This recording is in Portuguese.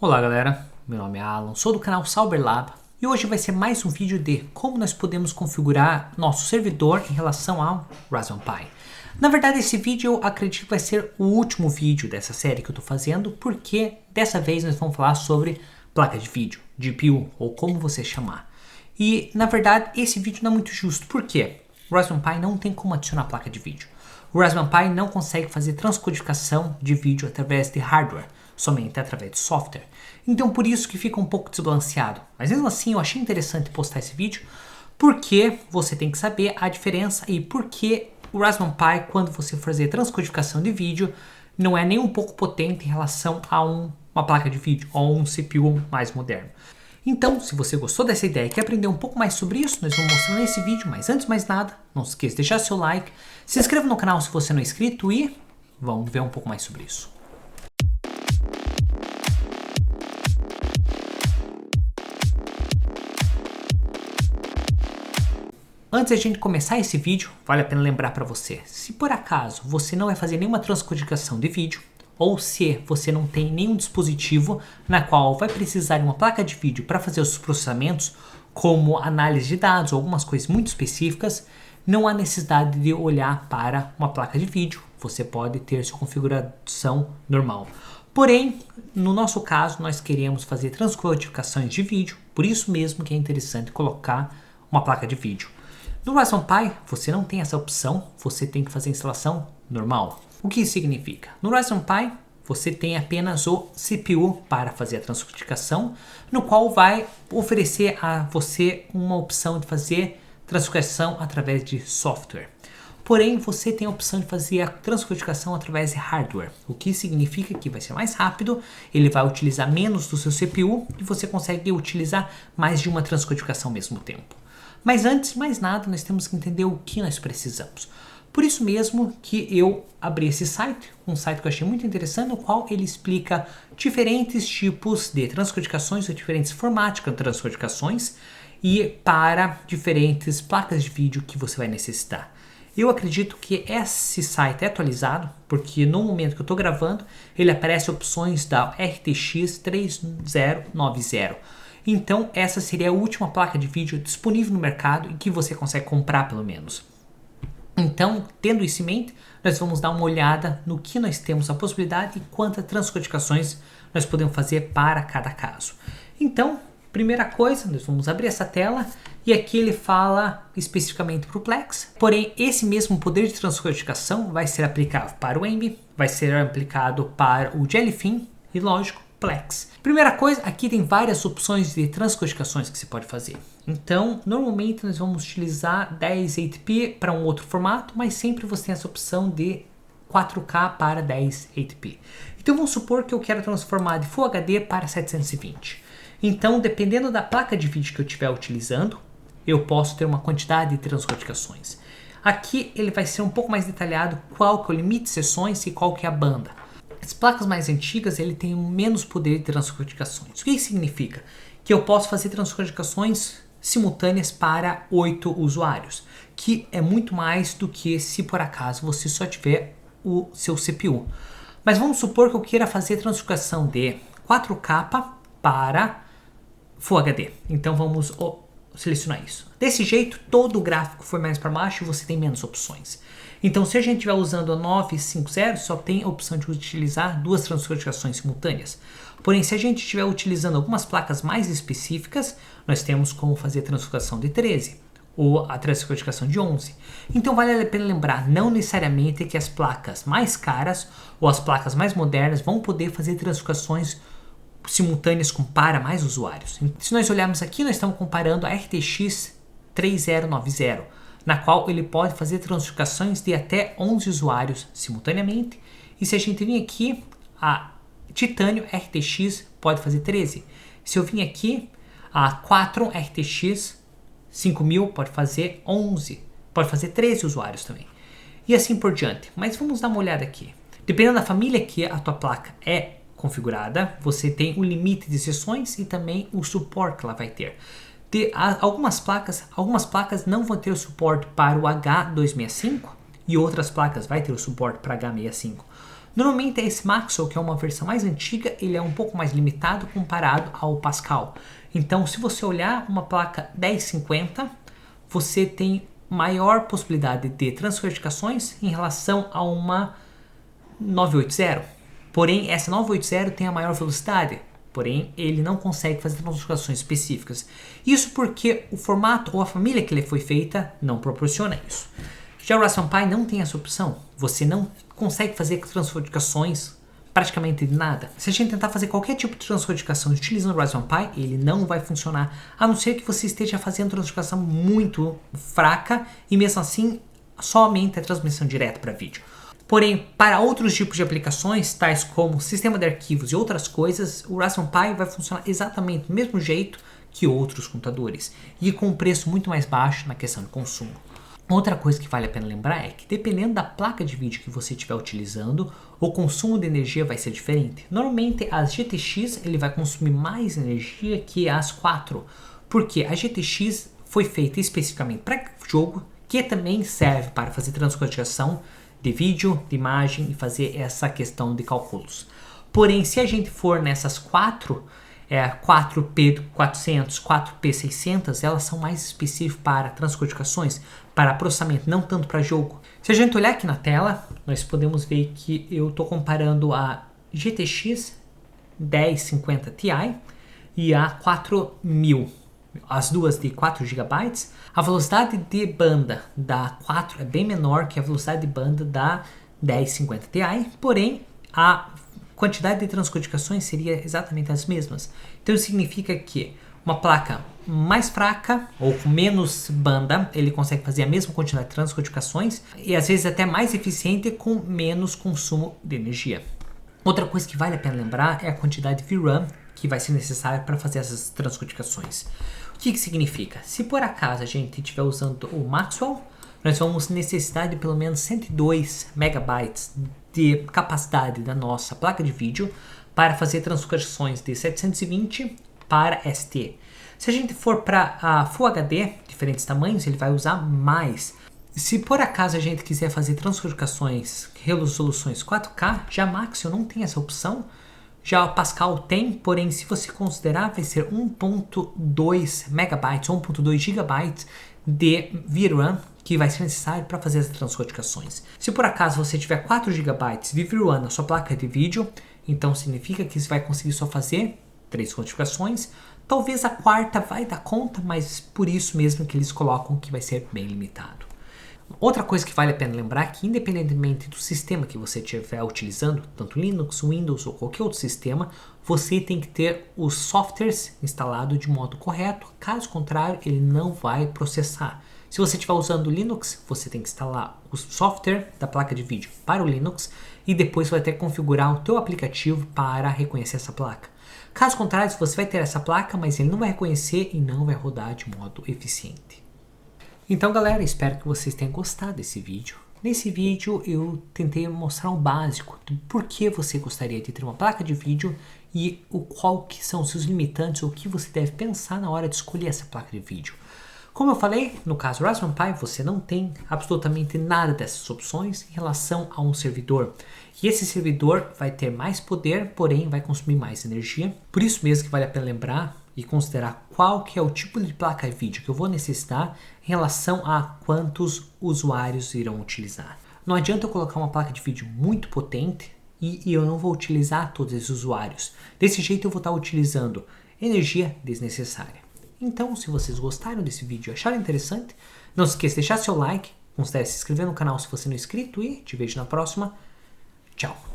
Olá galera, meu nome é Alan, sou do canal Sauberlab e hoje vai ser mais um vídeo de como nós podemos configurar nosso servidor em relação ao Raspberry Pi. Na verdade esse vídeo eu acredito que vai ser o último vídeo dessa série que eu estou fazendo, porque dessa vez nós vamos falar sobre placa de vídeo, GPU ou como você chamar. E na verdade esse vídeo não é muito justo, por quê? O Raspberry Pi não tem como adicionar placa de vídeo. O Raspberry Pi não consegue fazer transcodificação de vídeo através de hardware, somente através de software. Então por isso que fica um pouco desbalanceado. Mas mesmo assim eu achei interessante postar esse vídeo, porque você tem que saber a diferença e porque o Raspberry Pi, quando você fazer transcodificação de vídeo, não é nem um pouco potente em relação a uma placa de vídeo ou um CPU mais moderno. Então, se você gostou dessa ideia e quer aprender um pouco mais sobre isso, nós vamos mostrar nesse vídeo, mas antes de mais nada, não se esqueça de deixar seu like, se inscreva no canal se você não é inscrito e vamos ver um pouco mais sobre isso. Antes de a gente começar esse vídeo, vale a pena lembrar para você, se por acaso você não vai fazer nenhuma transcodificação de vídeo, ou se você não tem nenhum dispositivo na qual vai precisar de uma placa de vídeo para fazer os processamentos, como análise de dados ou algumas coisas muito específicas, não há necessidade de olhar para uma placa de vídeo, você pode ter sua configuração normal. Porém, no nosso caso, nós queremos fazer transcodificações de vídeo, por isso mesmo que é interessante colocar uma placa de vídeo. No Raspberry Pi, você não tem essa opção, você tem que fazer a instalação normal. O que isso significa? No Raspberry Pi, você tem apenas o CPU para fazer a transcodificação, no qual vai oferecer a você uma opção de fazer transcodificação através de software. Porém, você tem a opção de fazer a transcodificação através de hardware, o que significa que vai ser mais rápido, ele vai utilizar menos do seu CPU e você consegue utilizar mais de uma transcodificação ao mesmo tempo. Mas antes de mais nada, nós temos que entender o que nós precisamos. Por isso mesmo que eu abri esse site, um site que eu achei muito interessante, no qual ele explica diferentes tipos de transcodificações, ou diferentes formatos de transcodificações, e para diferentes placas de vídeo que você vai necessitar. Eu acredito que esse site é atualizado, porque no momento que eu estou gravando, ele aparece opções da RTX 3090. Então essa seria a última placa de vídeo disponível no mercado e que você consegue comprar pelo menos. Então, tendo isso em mente, nós vamos dar uma olhada no que nós temos a possibilidade e quantas transcodificações nós podemos fazer para cada caso. Então, primeira coisa, nós vamos abrir essa tela e aqui ele fala especificamente para o Plex. Porém, esse mesmo poder de transcodificação vai ser aplicado para o Emby, vai ser aplicado para o Jellyfin e, lógico, Plex. Primeira coisa, aqui tem várias opções de transcodificações que você pode fazer. Então, normalmente nós vamos utilizar 1080p para um outro formato, mas sempre você tem essa opção de 4K para 1080p. Então, vamos supor que eu quero transformar de Full HD para 720. Então, dependendo da placa de vídeo que eu estiver utilizando, eu posso ter uma quantidade de transcodificações. Aqui ele vai ser um pouco mais detalhado qual que é o limite de sessões e qual que é a banda. As placas mais antigas ele tem menos poder de transcodificações. O que isso significa? Que eu posso fazer transcodificações simultâneas para 8 usuários, que é muito mais do que se por acaso você só tiver o seu CPU. Mas vamos supor que eu queira fazer transcodificação de 4K para Full HD. Então vamos selecionar isso. Desse jeito, todo o gráfico for mais para baixo e você tem menos opções. Então, se a gente estiver usando a 950, só tem a opção de utilizar duas transcodificações simultâneas. Porém, se a gente estiver utilizando algumas placas mais específicas, nós temos como fazer a transcodificação de 13 ou a transcodificação de 11. Então, vale a pena lembrar, não necessariamente que as placas mais caras ou as placas mais modernas vão poder fazer transcodificações simultâneas para mais usuários. Se nós olharmos aqui, nós estamos comparando a RTX 3090, na qual ele pode fazer transcodificações de até 11 usuários simultaneamente. E se a gente vir aqui, a Titânio RTX pode fazer 13. Se eu vir aqui, a 4 RTX 5000 pode fazer 11, pode fazer 13 usuários também. E assim por diante. Mas vamos dar uma olhada aqui. Dependendo da família que a tua placa é configurada, você tem o limite de sessões e também o suporte que ela vai ter. Algumas placas não vão ter o suporte para o H265 e outras placas vai ter o suporte para H65. Normalmente esse Maxwell, que é uma versão mais antiga, ele é um pouco mais limitado comparado ao Pascal. Então, se você olhar uma placa 1050, você tem maior possibilidade de transcodificações em relação a uma 980. Porém, essa 980 tem a maior velocidade. Porém, ele não consegue fazer transcodificações específicas. Isso porque o formato ou a família que ele foi feita não proporciona isso. Já o Raspberry Pi não tem essa opção. Você não consegue fazer transcodificações praticamente de nada. Se a gente tentar fazer qualquer tipo de transcodificação utilizando o Raspberry Pi, ele não vai funcionar, a não ser que você esteja fazendo transcodificação muito fraca e mesmo assim somente a transmissão direta para vídeo. Porém, para outros tipos de aplicações, tais como sistema de arquivos e outras coisas, o Raspberry Pi vai funcionar exatamente do mesmo jeito que outros computadores e com um preço muito mais baixo na questão de consumo. Outra coisa que vale a pena lembrar é que dependendo da placa de vídeo que você estiver utilizando, o consumo de energia vai ser diferente. Normalmente as GTX ele vai consumir mais energia que as 4, porque a GTX foi feita especificamente para jogo, que também serve para fazer transcodificação de vídeo, de imagem e fazer essa questão de cálculos. Porém, se a gente for nessas 4P400, 4P600, elas são mais específicas para transcodificações, para processamento, não tanto para jogo. Se a gente olhar aqui na tela, nós podemos ver que eu estou comparando a GTX 1050 Ti e a 4000, as duas de 4 GB. A velocidade de banda da 4 é bem menor que a velocidade de banda da 1050 Ti, porém a quantidade de transcodificações seria exatamente as mesmas. Então significa que uma placa mais fraca ou com menos banda, ele consegue fazer a mesma quantidade de transcodificações e às vezes até mais eficiente com menos consumo de energia. Outra coisa que vale a pena lembrar é a quantidade de VRAM que vai ser necessária para fazer essas transcodificações. O que significa? Se por acaso a gente estiver usando o Maxwell, nós vamos necessitar de pelo menos 102 MB de capacidade da nossa placa de vídeo para fazer transcodificações de 720 para ST. Se a gente for para a Full HD, diferentes tamanhos, ele vai usar mais. Se por acaso a gente quiser fazer transcodificações resoluções 4K, já Maxwell não tem essa opção. Já o Pascal tem, porém se você considerar vai ser 1.2 MB ou 1.2 GB de VRAM que vai ser necessário para fazer as transcodificações. Se por acaso você tiver 4 GB de VRAM na sua placa de vídeo, então significa que você vai conseguir só fazer 3 codificações. Talvez a quarta vai dar conta, mas por isso mesmo que eles colocam que vai ser bem limitado. Outra coisa que vale a pena lembrar é que independentemente do sistema que você estiver utilizando, tanto Linux, Windows ou qualquer outro sistema, você tem que ter os softwares instalados de modo correto, caso contrário ele não vai processar. Se você estiver usando Linux, você tem que instalar o software da placa de vídeo para o Linux e depois vai ter que configurar o teu aplicativo para reconhecer essa placa. Caso contrário, você vai ter essa placa, mas ele não vai reconhecer e não vai rodar de modo eficiente. Então galera, espero que vocês tenham gostado desse vídeo. Nesse vídeo eu tentei mostrar o básico do porquê você gostaria de ter uma placa de vídeo e qual que são os seus limitantes ou o que você deve pensar na hora de escolher essa placa de vídeo. Como eu falei, no caso do Raspberry Pi, você não tem absolutamente nada dessas opções em relação a um servidor. E esse servidor vai ter mais poder, porém vai consumir mais energia. Por isso mesmo que vale a pena lembrar e considerar qual que é o tipo de placa de vídeo que eu vou necessitar em relação a quantos usuários irão utilizar. Não adianta eu colocar uma placa de vídeo muito potente e eu não vou utilizar todos esses usuários. Desse jeito eu vou estar utilizando energia desnecessária. Então, se vocês gostaram desse vídeo e acharam interessante, não se esqueça de deixar seu like, considere se inscrever no canal se você não é inscrito e te vejo na próxima. Tchau!